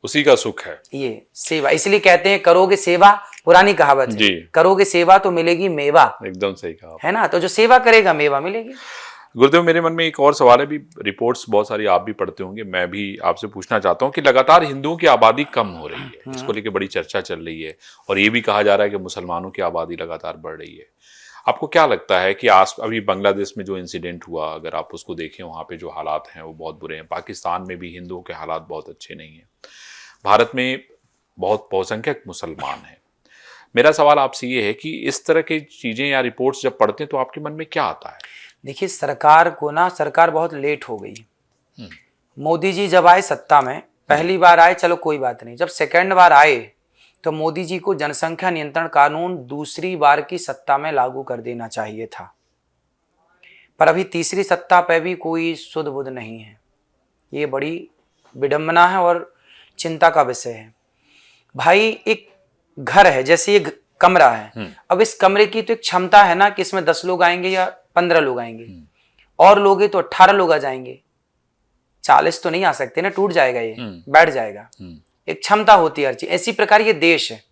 उसी का सुख है। ये सेवा, इसलिए कहते हैं करोगे सेवा, पुरानी कहावत है, करोगे सेवा तो मिलेगी मेवा। एकदम सही कहा है ना, तो जो सेवा करेगा मेवा मिलेगी। गुरुदेव, मेरे मन में एक और सवाल है, भी रिपोर्ट्स बहुत सारी आप भी पढ़ते होंगे, मैं भी आपसे पूछना चाहता हूँ कि लगातार हिंदुओं की आबादी कम हो रही है, इसको लेकर बड़ी चर्चा चल रही है, और ये भी कहा जा रहा है कि मुसलमानों की आबादी लगातार बढ़ रही है। आपको क्या लगता है कि अभी बांग्लादेश में जो इंसिडेंट हुआ, अगर आप उसको देखें, वहाँ पे जो हालात हैं वो बहुत बुरे हैं। पाकिस्तान में भी हिंदुओं के हालात बहुत अच्छे नहीं हैं। भारत में बहुत बहुसंख्यक मुसलमान हैं। मेरा सवाल आपसे ये है कि इस तरह की चीजें या रिपोर्ट्स जब पढ़ते हैं तो आपके मन में क्या आता है? देखिए, सरकार बहुत लेट हो गई। मोदी जी जब आए सत्ता में, पहली बार आए चलो कोई बात नहीं, जब सेकंड बार आए तो मोदी जी को जनसंख्या नियंत्रण कानून दूसरी बार की सत्ता में लागू कर देना चाहिए था, पर अभी तीसरी सत्ता पे भी कोई सुध बुध नहीं है। ये बड़ी विडंबना है और चिंता का विषय है। भाई, एक घर है, जैसे ये कमरा है, अब इस कमरे की तो एक क्षमता है ना कि इसमें 10 लोग आएंगे या 15 लोग आएंगे, और लोगे तो 18 लोग आ जाएंगे, 40 तो नहीं आ सकते ना, टूट जाएगा, ये बैठ जाएगा। एक क्षमता होती है हर चीज। इसी प्रकार ये देश है,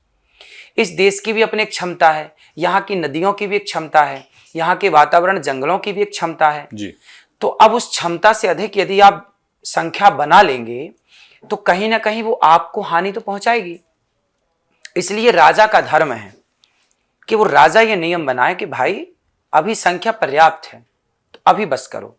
इस देश की भी अपनी एक क्षमता है, यहाँ की नदियों की भी एक क्षमता है, यहाँ के वातावरण जंगलों की भी एक क्षमता है जी। तो अब उस क्षमता से अधिक यदि आप संख्या बना लेंगे तो कहीं ना कहीं वो आपको हानि तो पहुंचाएगी। इसलिए राजा का धर्म है कि वो राजा ये नियम बनाए कि भाई अभी संख्या पर्याप्त है तो अभी बस करो,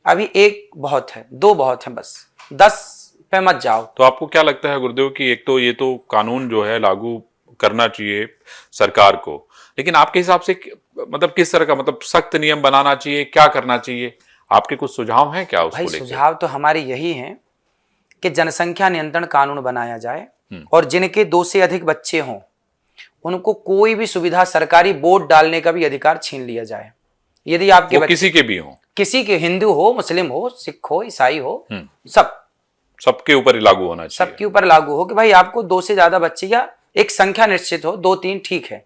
अभी 1 बहुत है, 2 बहुत है, बस 10 पे मत जाओ। तो आपको क्या लगता है गुरुदेव कि एक तो ये तो कानून जो है लागू करना चाहिए सरकार को, लेकिन आपके हिसाब से मतलब किस तरह का, मतलब सख्त नियम बनाना चाहिए, क्या करना चाहिए? आपके कुछ सुझाव हैं क्या उसको भाई लेकर? सुझाव तो हमारे यही हैं कि जनसंख्या नियंत्रण कानून बनाया जाए और जिनके 2 से अधिक बच्चे हों उनको कोई भी सुविधा, सरकारी वोट डालने का भी अधिकार छीन लिया जाए। यदि आपके बच्चे किसी के भी हो, किसी के, हिंदू हो, मुस्लिम हो, सिख हो, ईसाई हो, सबके ऊपर लागू होना चाहिए। सबके ऊपर लागू हो कि भाई आपको 2 से ज्यादा बच्चे, या एक संख्या निश्चित हो, 2-3 ठीक है,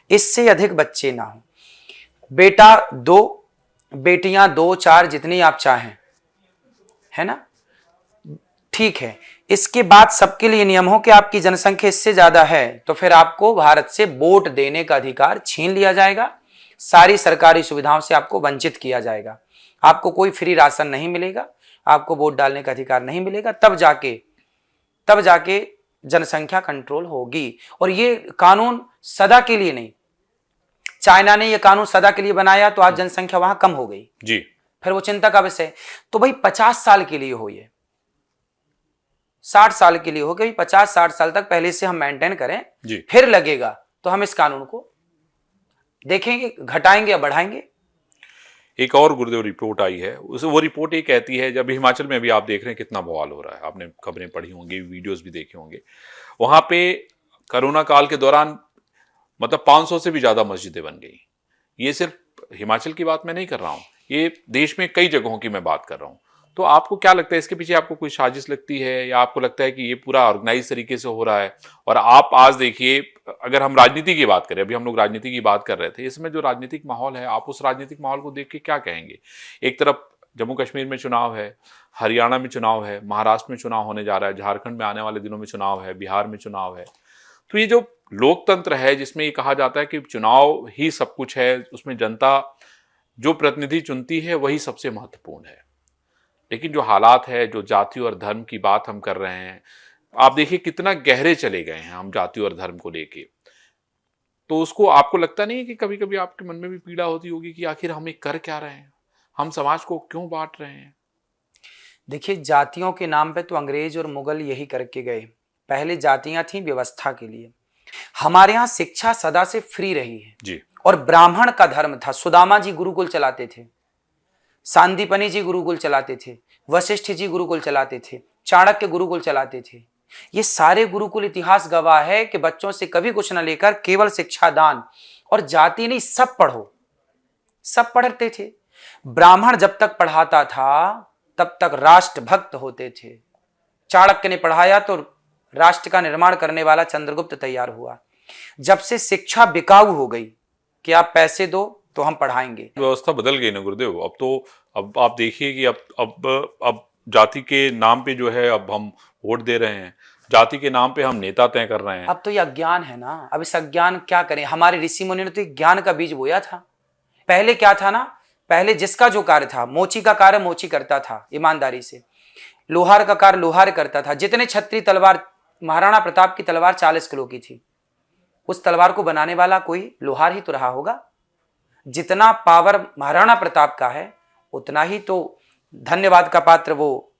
इससे अधिक बच्चे ना हो। बेटा 2, बेटियां 2-4 जितनी आप चाहें, है ना, ठीक है। इसके बाद सबके लिए नियम हो कि आपकी जनसंख्या इससे ज्यादा है तो फिर आपको भारत से वोट देने का अधिकार छीन लिया जाएगा, सारी सरकारी सुविधाओं से आपको वंचित किया जाएगा, आपको कोई फ्री राशन नहीं मिलेगा, आपको वोट डालने का अधिकार नहीं मिलेगा, तब जाके जनसंख्या कंट्रोल होगी। और ये कानून सदा के लिए नहीं, चाइना ने ये कानून सदा के लिए बनाया तो आज जनसंख्या वहां कम हो गई जी, फिर वो चिंता का विषय। तो भाई 50 साल के लिए हो, ये 60 साल के लिए हो गई, 50-60 साल तक पहले से हम मेंटेन करें जी। फिर लगेगा तो हम इस कानून को देखेंगे, घटाएंगे या बढ़ाएंगे। एक और गुरुदेव रिपोर्ट आई है, वो रिपोर्ट ये कहती है, जब हिमाचल में भी आप देख रहे हैं कितना बवाल हो रहा है, आपने खबरें पढ़ी होंगी, वीडियोस भी देखे होंगे, वहां पे कोरोना काल के दौरान मतलब 500 से भी ज्यादा मस्जिदें बन गई। ये सिर्फ हिमाचल की बात मैं नहीं कर रहा हूँ, ये देश में कई जगहों की मैं बात कर रहा हूँ। तो आपको क्या लगता है, इसके पीछे आपको कोई साजिश लगती है, या आपको लगता है कि ये पूरा ऑर्गेनाइज तरीके से हो रहा है? और आप आज देखिए, अगर हम राजनीति की बात करें, अभी हम लोग राजनीति की बात कर रहे थे, इसमें जो राजनीतिक माहौल है, आप उस राजनीतिक माहौल को देख के क्या कहेंगे? एक तरफ जम्मू कश्मीर में चुनाव है, हरियाणा में चुनाव है, महाराष्ट्र में चुनाव होने जा रहा है, झारखंड में आने वाले दिनों में चुनाव है, बिहार में चुनाव है। तो ये जो लोकतंत्र है, जिसमें ये कहा जाता है कि चुनाव ही सब कुछ है, उसमें जनता जो प्रतिनिधि चुनती है वही सबसे महत्वपूर्ण है, लेकिन जो हालात है, जो जाति और धर्म की बात हम कर रहे हैं, आप देखिए कितना गहरे चले गए हैं हम जाति और धर्म को लेके। तो उसको आपको लगता नहीं है कि कभी कभी आपके मन में भी पीड़ा होती होगी कि आखिर हम कर क्या रहे हैं, हम समाज को क्यों बांट रहे हैं? देखिए, जातियों के नाम पे तो अंग्रेज और मुगल यही करके गए। पहले जातियां थी व्यवस्था के लिए। हमारे यहाँ शिक्षा सदा से फ्री रही है जी, और ब्राह्मण का धर्म था। सुदामा जी गुरुकुल चलाते थे, सांदीपनि जी गुरुकुल चलाते थे, वशिष्ठ जी गुरुकुल चलाते थे, चाणक्य गुरुकुल चलाते थे। ये सारे गुरुकुल इतिहास गवाह है कि बच्चों से कभी कुछ न लेकर केवल शिक्षा दान, और जाति नहीं, सब पढ़ो, सब पढ़ते थे। ब्राह्मण जब तक पढ़ाता था तब तक राष्ट्रभक्त होते थे। चाणक्य ने पढ़ाया तो राष्ट्र का निर्माण करने वाला चंद्रगुप्त तैयार हुआ। जब से शिक्षा बिकाऊ हो गई कि आप पैसे दो तो हम पढ़ाएंगे, व्यवस्था बदल गई ना गुरुदेव। अब तो अब आप देखिए कि अब जाति के नाम पे जो है अब हम वोट दे रहे हैं, जाति के नाम पे हम नेता तय कर रहे हैं। अब तो ये अज्ञान है ना। अब इस अज्ञान क्या करें, हमारे ऋषि मुनि ने तो ज्ञान का बीज बोया था। पहले क्या था ना, पहले जिसका जो कार्य था, मोची का कार्य मोची करता था ईमानदारी से, लोहार का कार्य लोहार करता था। जितने छत्री तलवार, महाराणा प्रताप की तलवार 40 किलो की थी, उस तलवार को बनाने वाला कोई लोहार ही तो रहा होगा। जितना पावर महाराणा प्रताप का है, उतना ही तो धन्यवाद का पात्र वो